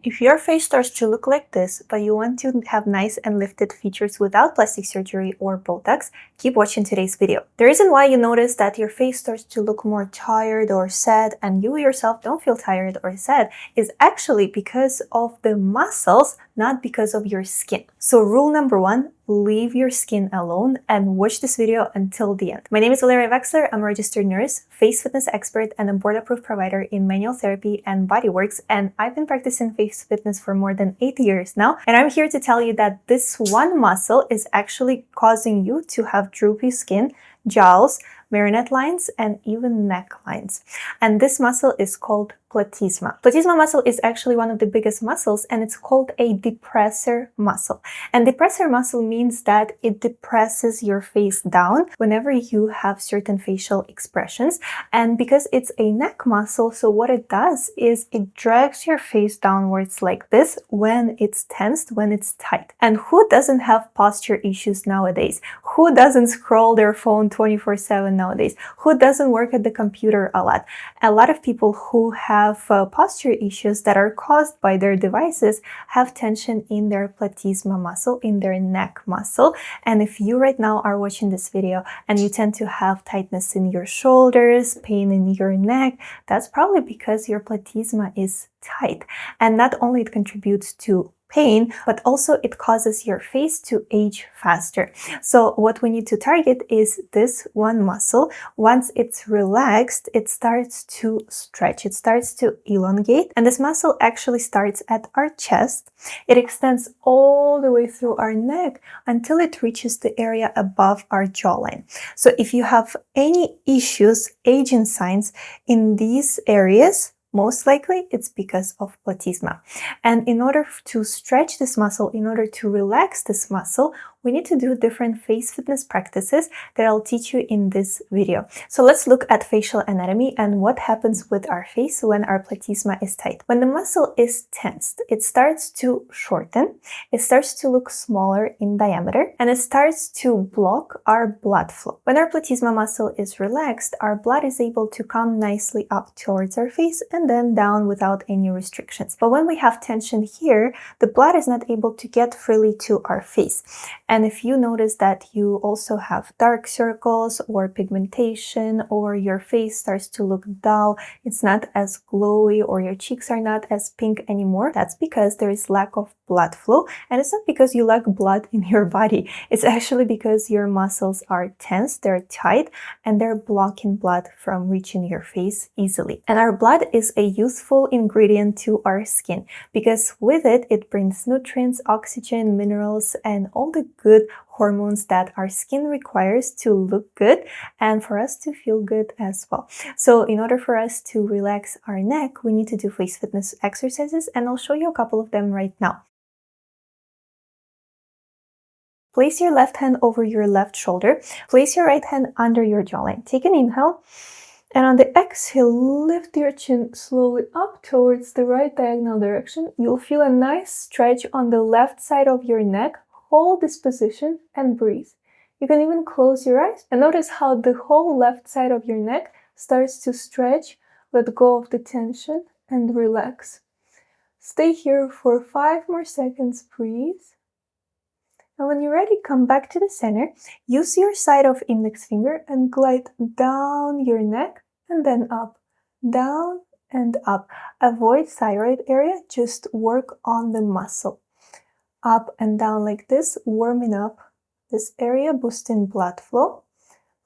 If your face starts to look like this, but you want to have nice and lifted features without plastic surgery or Botox, keep watching today's video. The reason why you notice that your face starts to look more tired or sad and you yourself don't feel tired or sad is actually because of the muscles, not because of your skin. So rule number one, leave your skin alone and watch this video until the end. My name is Valeriia Veksler. I'm a registered nurse, face fitness expert, and a board-approved provider in manual therapy and bodyworks, and I've been practicing face fitness for more than 8 years now, and I'm here to tell you that this one muscle is actually causing you to have droopy skin, jowls, marionette lines, and even neck lines. And this muscle is called platysma. Platysma muscle is actually one of the biggest muscles, and it's called a depressor muscle. And depressor muscle means that it depresses your face down whenever you have certain facial expressions. And because it's a neck muscle, so what it does is it drags your face downwards like this when it's tensed, when it's tight. And who doesn't have posture issues nowadays? Who doesn't scroll their phone 24/7 nowadays? Who doesn't work at the computer a lot? A lot of people who have posture issues that are caused by their devices have tension in their platysma muscle, in their neck muscle. And if you right now are watching this video and you tend to have tightness in your shoulders, pain in your neck, that's probably because your platysma is tight. And not only it contributes to pain, but also it causes your face to age faster. So what we need to target is this one muscle. Once it's relaxed, it starts to stretch, it starts to elongate, and this muscle actually starts at our chest. It extends all the way through our neck until it reaches the area above our jawline. So if you have any issues, aging signs in these areas, most likely it's because of platysma. And in order to stretch this muscle, in order to relax this muscle, we need to do different face fitness practices that I'll teach you in this video. So let's look at facial anatomy and what happens with our face when our platysma is tight. When the muscle is tensed, it starts to shorten, it starts to look smaller in diameter, and it starts to block our blood flow. When our platysma muscle is relaxed, our blood is able to come nicely up towards our face and then down without any restrictions. But when we have tension here, the blood is not able to get freely to our face. And if you notice that you also have dark circles or pigmentation, or your face starts to look dull, it's not as glowy, or your cheeks are not as pink anymore, that's because there is lack of blood flow. And it's not because you lack blood in your body. It's actually because your muscles are tense, they're tight, and they're blocking blood from reaching your face easily. And our blood is a useful ingredient to our skin because with it, it brings nutrients, oxygen, minerals, and all the good hormones that our skin requires to look good and for us to feel good as well. So in order for us to relax our neck, we need to do face fitness exercises, and I'll show you a couple of them right now. Place your left hand over your left shoulder. Place your right hand under your jawline. Take an inhale. And on the exhale, lift your chin slowly up towards the right diagonal direction. You'll feel a nice stretch on the left side of your neck. Hold this position and breathe. You can even close your eyes and notice how the whole left side of your neck starts to stretch. Let go of the tension and relax. Stay here for 5 more seconds, breathe. And when you're ready, come back to the center. Use your side of index finger and glide down your neck and then up, down and up. Avoid thyroid area, just work on the muscle. Up and down like this, warming up this area, boosting blood flow,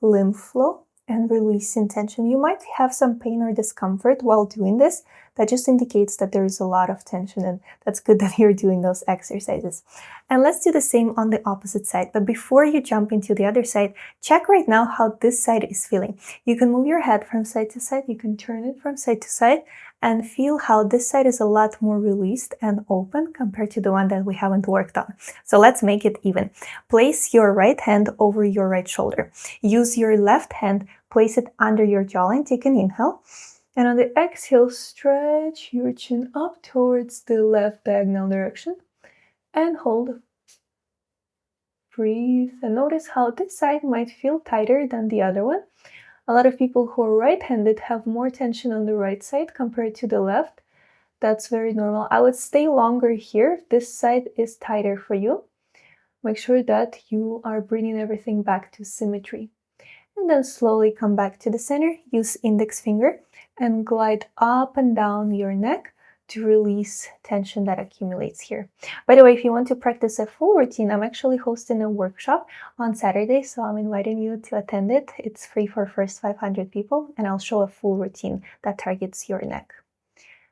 lymph flow, and releasing tension. You might have some pain or discomfort while doing this. That just indicates that there is a lot of tension, and that's good that you're doing those exercises. And let's do the same on the opposite side. But before you jump into the other side, check right now how this side is feeling. You can move your head from side to side, you can turn it from side to side, and feel how this side is a lot more released and open compared to the one that we haven't worked on. So let's make it even. Place your right hand over your right shoulder. Use your left hand, place it under your jawline. Take an inhale. And on the exhale, stretch your chin up towards the left diagonal direction and hold. Breathe and notice how this side might feel tighter than the other one. A lot of people who are right-handed have more tension on the right side compared to the left. That's very normal. I would stay longer here. This side is tighter for you. Make sure that you are bringing everything back to symmetry. And then slowly come back to the center. Use index finger and glide up and down your neck to release tension that accumulates here. By the way, if you want to practice a full routine, I'm actually hosting a workshop on Saturday, so I'm inviting you to attend it. It's free for first 500 people, and I'll show a full routine that targets your neck.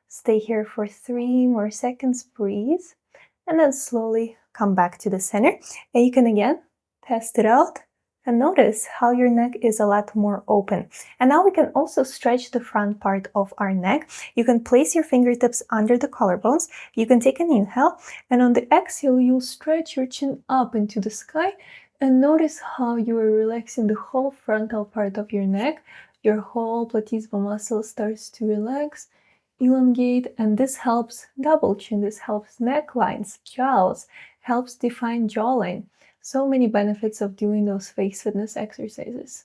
Stay here for 3 more seconds, breathe, and then slowly come back to the center. And you can again test it out and notice how your neck is a lot more open. And now we can also stretch the front part of our neck. You can place your fingertips under the collarbones. You can take an inhale, and on the exhale, you'll stretch your chin up into the sky and notice how you are relaxing the whole frontal part of your neck. Your whole platysma muscle starts to relax, elongate, and this helps double chin, this helps necklines, jowls, helps define jawline. So many benefits of doing those face fitness exercises.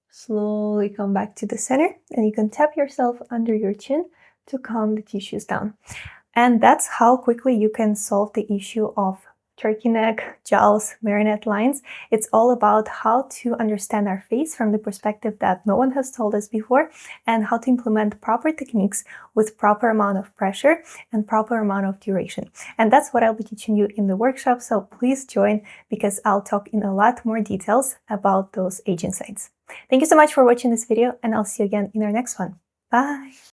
Slowly come back to the center, and you can tap yourself under your chin to calm the tissues down. And that's how quickly you can solve the issue of turkey neck, jowls, marionette lines. It's all about how to understand our face from the perspective that no one has told us before, and how to implement proper techniques with proper amount of pressure and proper amount of duration. And that's what I'll be teaching you in the workshop, so please join because I'll talk in a lot more details about those aging signs. Thank you so much for watching this video, and I'll see you again in our next one. Bye!